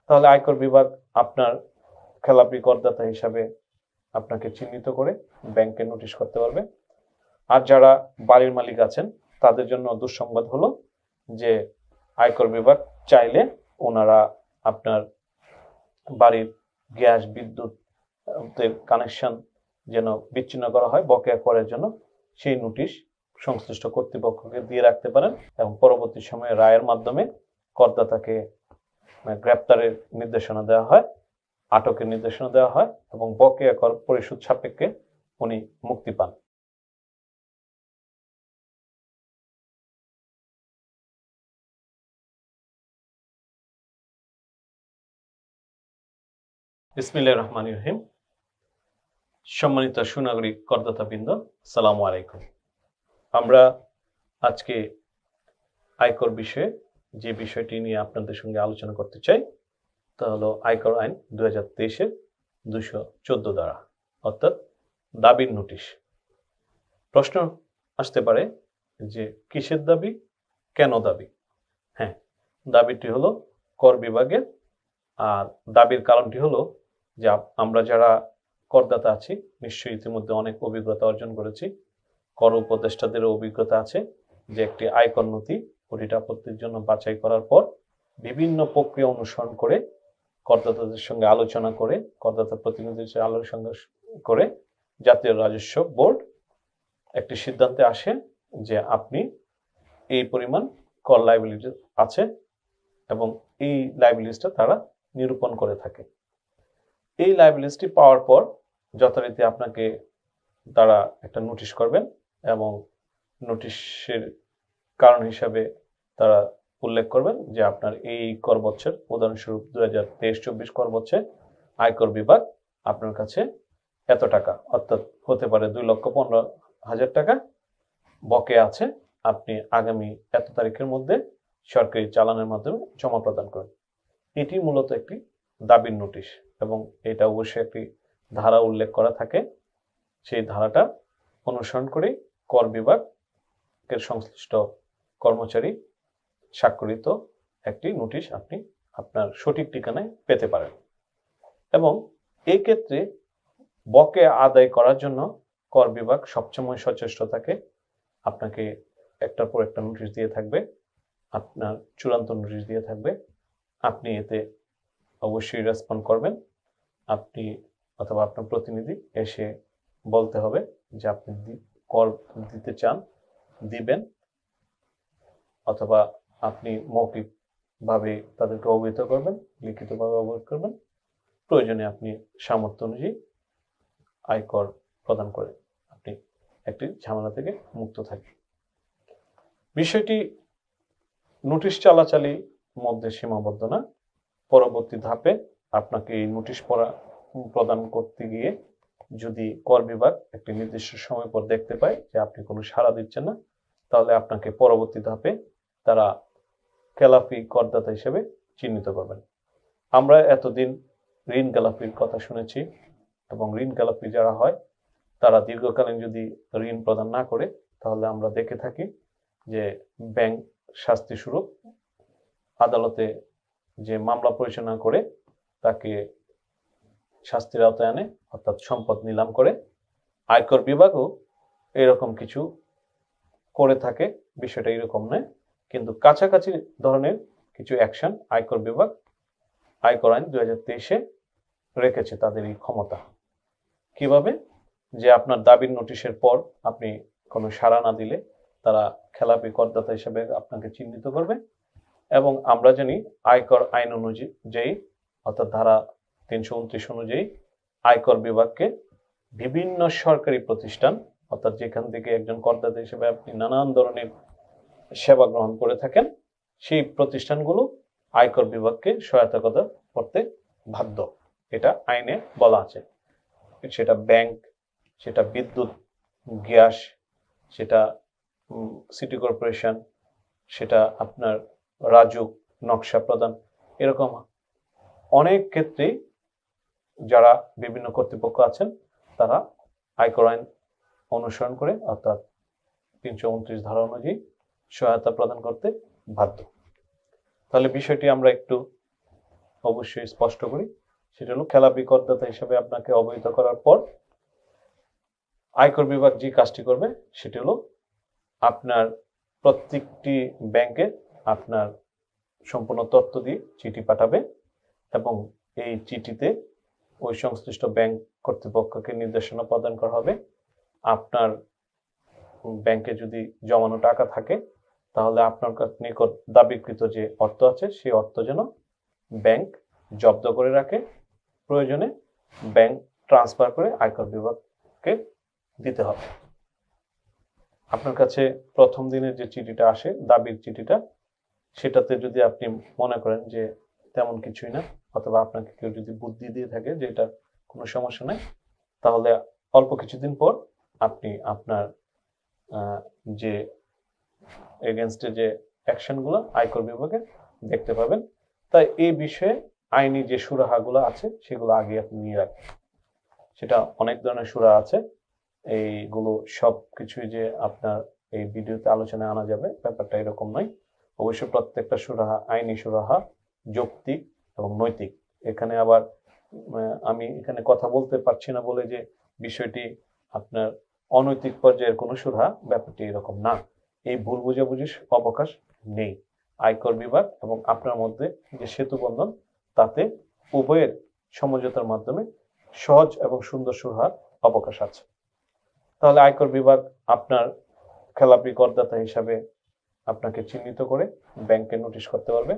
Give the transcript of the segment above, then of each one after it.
তাহলে আয়কর বিভাগ আপনার খেলাপি করদাতা হিসাবে আপনাকে চিহ্নিত করে ব্যাংকে নোটিশ করতে পারবে। আর যারা বাড়ির মালিক আছেন তাদের জন্য দুঃসংবাদ হলো যে আয়কর বিভাগ চাইলে ওনারা আপনার বাড়ির গ্যাস বিদ্যুৎ কানেকশন যেন বিচ্ছিন্ন করা হয় বকেয়া করার জন্য সেই নোটিশ সংশ্লিষ্ট কর্তৃপক্ষকে দিয়ে রাখতে পারেন এবং পরবর্তী সময়ে রায়ের মাধ্যমে করদাতাকে গ্রেপ্তারের নির্দেশনা দেওয়া হয়, আটকের নির্দেশনা দেওয়া হয় এবং বকেয়া কর পরিশোধ সাপেক্ষে উনি মুক্তি পান। বিসমিল্লাহির রহমানির রহিম। সম্মানিত সুনাগরিক করদাতাবৃন্দ, আসসালামু আলাইকুম। আমরা আজকে আয়কর বিষয়ে যে বিষয়টি নিয়ে আপনাদের সঙ্গে আলোচনা করতে চাই তা হলো আয়কর আইন 2023-এর 214 ধারা, অর্থাৎ দাবির নোটিশ। প্রশ্ন আসতে পারে যে কিসের দাবি, কেন দাবি? হ্যাঁ, দাবিটি হলো কর বিভাগের, আর দাবির কারণটি হলো যে আমরা যারা করদাতা আছি নিশ্চয়ই ইতিমধ্যে অনেক অভিজ্ঞতা অর্জন করেছি। কর উপদেষ্টাদেরও অভিজ্ঞতা আছে যে একটি আয়কর নথি অডিট আপত্তির জন্য বাছাই করার পর বিভিন্ন প্রক্রিয়া অনুসরণ করে করদাতাদের সঙ্গে আলোচনা করে করদাতা প্রতিনিধিদের সঙ্গে আলোচনা করে জাতীয় রাজস্ব বোর্ড একটি সিদ্ধান্তে আসে যে আপনি এই পরিমাণ কর লায়াবিলিটি আছে এবং এই লায়াবিলিটিটা তারা নিরূপণ করে থাকে। এই লায়াবিলিটি পাওয়ার পর যথারীতি আপনাকে তারা একটা নোটিশ করবেন এবং নোটিশের কারণ হিসাবে তারা উল্লেখ করবেন যে আপনার এই কর বছর, উদাহরণস্বরূপ 2023-24 কর বছর আয়কর বিভাগ আপনার কাছে এত টাকা, অর্থাৎ হতে পারে 2,15,000 টাকা বকেয়া আছে, আপনি আগামী এত তারিখের মধ্যে সরকারি চালানের মাধ্যমে জমা প্রদান করেন। এটি মূলত একটি দাবির নোটিশ এবং এটা অবশ্যই একটি ধারা উল্লেখ করা থাকে। সেই ধারাটা অনুসরণ করে কর বিভাগের সংশ্লিষ্ট কর্মচারী স্বাক্ষরিত একটি নোটিশ আপনি আপনার সঠিক ঠিকানায় পেতে পারেন। এবং এই ক্ষেত্রে বকেয়া আদায় করার জন্য কর বিভাগ সবসময় সচেষ্ট থাকে। আপনাকে একটার পর একটা নোটিশ দিয়ে থাকবে, আপনার চূড়ান্ত নোটিশ দিয়ে থাকবে। আপনি এতে অবশ্যই রেসপন্ড করবেন। আপনি অথবা আপনার প্রতিনিধি এসে বলতে হবে যে আপনি কর দিতে চান, দিবেন, অথবা আপনি মৌখিকভাবে তাদেরকে অবহিত করবেন, লিখিতভাবে অবহিত করবেন। প্রয়োজনে আপনি সামর্থ্য অনুযায়ী আয়কর প্রদান করে আপনি একটি ঝামেলা থেকে মুক্ত থাকবেন। বিষয়টি নোটিশ চলাচলের মধ্যে সীমাবদ্ধ না। পরবর্তী ধাপে আপনাকে এই নোটিশ প্রদান করতে গিয়ে যদি কর বিভাগ একটি নির্দিষ্ট সময় পর দেখতে পায় যে আপনি কোনো সাড়া দিচ্ছেন না, তাহলে আপনাকে পরবর্তী ধাপে তারা খেলাপি করদাতা হিসেবে চিহ্নিত করবেন। আমরা এতদিন ঋণ খেলাপির কথা শুনেছি এবং ঋণ খেলাপি যারা হয় তারা দীর্ঘকালীন যদি ঋণ প্রদান না করে তাহলে আমরা দেখে থাকি যে ব্যাংক শাস্তি স্বরূপ আদালতে যে মামলা পরিচালনা করে তাকে শাস্তির আওতায় আনে, অর্থাৎ সম্পদ নিলাম করে। আয়কর বিভাগও এরকম কিছু করে থাকে, বিষয়টা এরকম নয়, কিন্তু কাছাকাছি ধরনের কিছু অ্যাকশন আয়কর বিভাগ আয়কর আইন 2023-এ রেখেছে তাদের এই ক্ষমতা। কিভাবে? যে আপনার দাবির নোটিশের পর আপনি কোনো সাড়া না দিলে তারা খেলাপি করদাতা হিসেবে আপনাকে চিহ্নিত করবে এবং আমরা জানি আয়কর আইন অনুযায়ী, অর্থাৎ ধারা 329 অনুযায়ী আয়কর বিভাগকে বিভিন্ন সরকারি প্রতিষ্ঠান, অর্থাৎ যেখান থেকে একজন করদাতা হিসেবে আপনি নানান ধরনের সেবা গ্রহণ করে থাকেন, সেই প্রতিষ্ঠানগুলো আয়কর বিভাগকে সহায়তা করতে বাধ্য। এটা আইনে বলা আছে। সেটা ব্যাংক, সেটা বিদ্যুৎ, গ্যাস, সেটা সিটি কর্পোরেশন, সেটা আপনার রাজুক, নকশা প্রদান, এরকম অনেক ক্ষেত্রেই যারা বিভিন্ন কর্তৃপক্ষ আছেন তারা আয়কর আইন অনুসরণ করে, অর্থাৎ 329 ধারা অনুযায়ী সহায়তা প্রদান করতে বাধ্য। তাহলে বিষয়টি আমরা একটু অবশ্যই স্পষ্ট করি। সেটা হলো খেলাপি করদাতা হিসেবে আপনাকে অবহিত করার পর আয়কর বিভাগ যে কাজটি করবে সেটি হলো আপনার প্রত্যেকটি ব্যাংকে আপনার সম্পূর্ণ তথ্য দিয়ে চিঠি পাঠাবে এবং এই চিঠিতে ওই সংশ্লিষ্ট ব্যাংক কর্তৃপক্ষকে নির্দেশনা প্রদান করা হবে আপনার ব্যাংকে যদি জমানো টাকা থাকে তাহলে আপনার নিকট দাবিকৃত যে অর্থ আছে সেই অর্থ যেন ব্যাংক জব্দ করে রাখে, প্রয়োজনে ব্যাংক ট্রান্সফার করে আয়কর বিভাগকে দিতে হবে। আপনার কাছে প্রথম দিনের যে চিঠিটা আসে, দাবির চিঠিটা, সেটাতে যদি আপনি মনে করেন যে তেমন কিছুই না, অথবা আপনাকে কেউ যদি বুদ্ধি দিয়ে থাকে যে এটা কোনো সমস্যা নাই, তাহলে অল্প কিছুদিন পর আপনি আপনার যে এগেনস্টে যে অ্যাকশনগুলো আয়কর বিভাগে দেখতে পাবেন। তাই এই বিষয়ে আইনি যে সুরাহাগুলো আছে সেগুলো আগে আপনি নিয়ে রাখবেন। সেটা অনেক ধরনের সুরাহা আছে, এইগুলো সব কিছুই যে আপনার এই ভিডিওতে আলোচনায় আনা যাবে ব্যাপারটা এরকম নয়। অবশ্যই প্রত্যেকটা সুরাহা আইনি সুরাহা যৌক্তিক এবং নৈতিক। এখানে আবার আমি এখানে কথা বলতে পারছি না বলে যে বিষয়টি আপনার অনৈতিক পর্যায়ের কোনো সুরাহা, ব্যাপারটি এরকম না। এই ভুল বোঝাবুঝির অবকাশ নেই। আয়কর বিভাগ এবং আপনার মধ্যে যে সেতু বন্ধন, তাতে উভয়ের সমঝোতার মাধ্যমে সহজ এবং সুন্দর সুরাহার অবকাশ আছে। তাহলে আয়কর বিভাগ আপনার খেলাপি করদাতা হিসাবে আপনাকে চিহ্নিত করে ব্যাংকে নোটিশ করতে পারবে।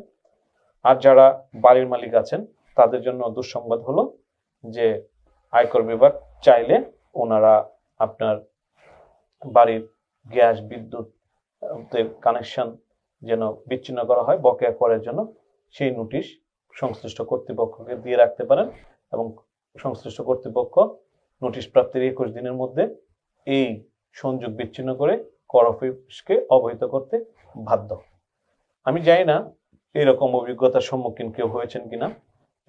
আর যারা বাড়ির মালিক আছেন তাদের জন্য দুঃসংবাদ হলো যে আয়কর বিভাগ চাইলে ওনারা আপনার বাড়ির গ্যাস বিদ্যুৎ কানেকশন যেন বিচ্ছিন্ন করা হয় বকেয়া করার জন্য, সেই নোটিশ সংশ্লিষ্ট কর্তৃপক্ষকে দিয়ে রাখতে পারেন এবং সংশ্লিষ্ট কর্তৃপক্ষ নোটিশ প্রাপ্তির 21 দিনের মধ্যে এই সংযোগ বিচ্ছিন্ন করে কর অফিসকে অবহিত করতে বাধ্য। আমি জানি না এরকম অভিজ্ঞতার সম্মুখীন কেউ হয়েছেন কিনা।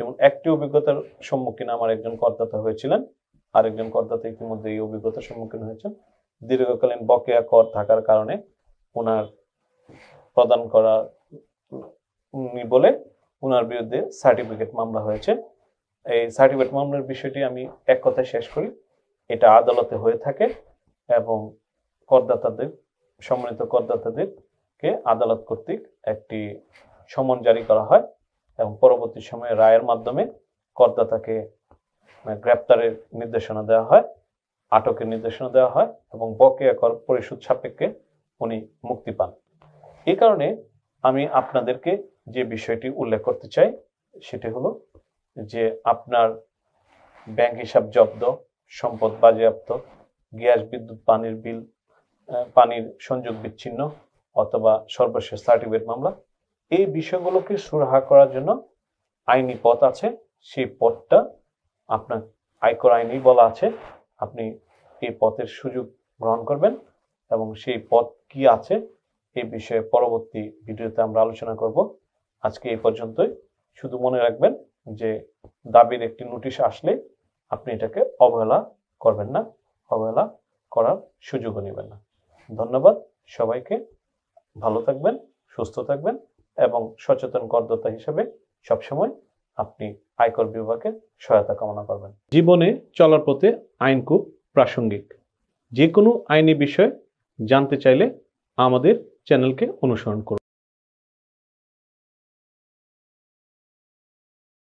যেমন একটি অভিজ্ঞতার সম্মুখীন আমার একজন করদাতা হয়েছিলেন, আরেকজন করদাতা ইতিমধ্যে এই অভিজ্ঞতার সম্মুখীন হয়েছেন। দীর্ঘকালীন বকেয়া কর থাকার কারণে ওনার প্রদান করা বলে ওনার বিরুদ্ধে সার্টিফিকেট মামলা হয়েছে। এই সার্টিফিকেট মামলার বিষয়টি আমি এক কথায় শেষ করি, এটা আদালতে হয়ে থাকে এবং করদাতাদের, সম্মানিত করদাতাদেরকে আদালত কর্তৃক একটি সমন জারি করা হয় এবং পরবর্তী সময়ে রায়ের মাধ্যমে করদাতাকে গ্রেপ্তারের নির্দেশনা দেওয়া হয়, আটকের নির্দেশনা দেওয়া হয় এবং বকেয়া কর পরিশোধ সাপেক্ষে উনি মুক্তি পান। এই কারণে আমি আপনাদেরকে যে বিষয়টি উল্লেখ করতে চাই সেটি হলো যে আপনার ব্যাংক হিসাব জব্দ, সম্পদ বাজেয়াপ্ত, গ্যাস বিদ্যুৎ পানির বিল, পানির সংযোগ বিচ্ছিন্ন অথবা সর্বশেষ সার্টিফিকেট মামলা, এই বিষয়গুলোকে সুরাহা করার জন্য আইনি পথ আছে। সেই পথটা আপনার আয়কর আইনেই বলা আছে, আপনি এই পথের সুযোগ গ্রহণ করবেন এবং সেই পথ কি আছে এই বিষয়ে পরবর্তী ভিডিওতে আমরা আলোচনা করব। আজকে এই পর্যন্তই। শুধু মনে রাখবেন যে দাবির একটি নোটিশ আসলে আপনি এটাকে অবহেলা করবেন না, অবহেলা করার সুযোগও নেবেন না। ধন্যবাদ সবাইকে। ভালো থাকবেন, সুস্থ থাকবেন এবং সচেতন করদাতা হিসেবে সবসময় আপনি আয়কর বিভাগের সহায়তা কামনা করবেন। জীবনে চলার পথে আইন খুব প্রাসঙ্গিক। যে কোনো আইনি বিষয় জানতে চাইলে আমাদের চ্যানেলকে অনুসরণ করুন।